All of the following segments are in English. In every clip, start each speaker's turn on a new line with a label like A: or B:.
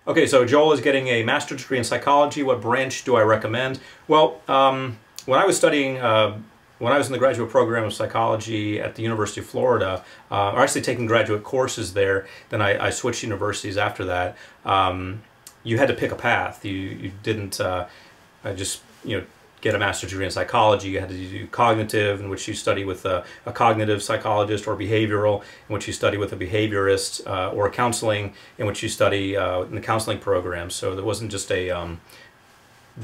A: Okay, so Joel is getting a master's degree in psychology. What branch do I recommend? Well, when I was studying, when I was in the graduate program of psychology at the University of Florida, or actually taking graduate courses there, then I switched universities after that. You had to pick a path. You didn't just get a master's degree in psychology. You had to do cognitive, in which you study with a cognitive psychologist, or behavioral, in which you study with a behaviorist, or counseling, in which you study in the counseling program. So there wasn't just a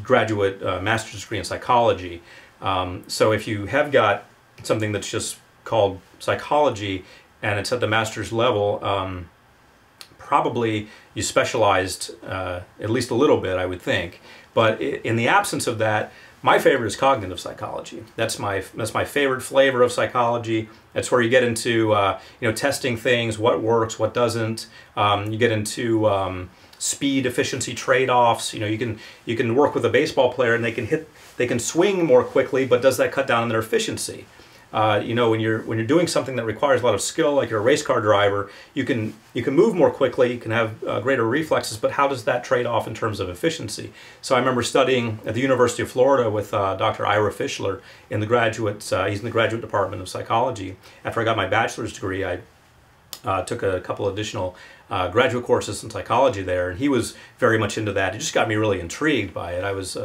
A: graduate master's degree in psychology. So if you have got something that's just called psychology and it's at the master's level, probably you specialized at least a little bit, I would think. But in the absence of that, my favorite is cognitive psychology. That's my favorite flavor of psychology. That's where you get into testing things, what works, what doesn't. You get into speed efficiency trade-offs. You can work with a baseball player and they can swing more quickly, but does that cut down on their efficiency? When you're doing something that requires a lot of skill, like you're a race car driver, you can move more quickly, you can have greater reflexes, but how does that trade off in terms of efficiency? So I remember studying at the University of Florida with Dr. Ira Fischler in the he's in the graduate department of psychology. After I got my bachelor's degree, I took a couple additional graduate courses in psychology there, and he was very much into that. It just got me really intrigued by it. I was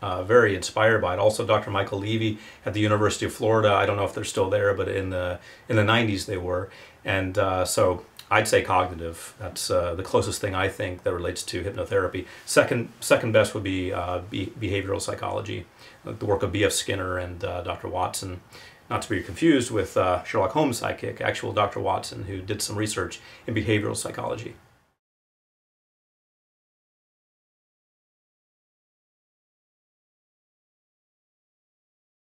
A: very inspired by it. Also, Dr. Michael Levy at the University of Florida. I don't know if they're still there, but in the 90s they were. And so I'd say cognitive. That's the closest thing I think that relates to hypnotherapy. Second best would be behavioral psychology, the work of B.F. Skinner and Dr. Watson. Not to be confused with Sherlock Holmes' sidekick, actual Dr. Watson, who did some research in behavioral psychology.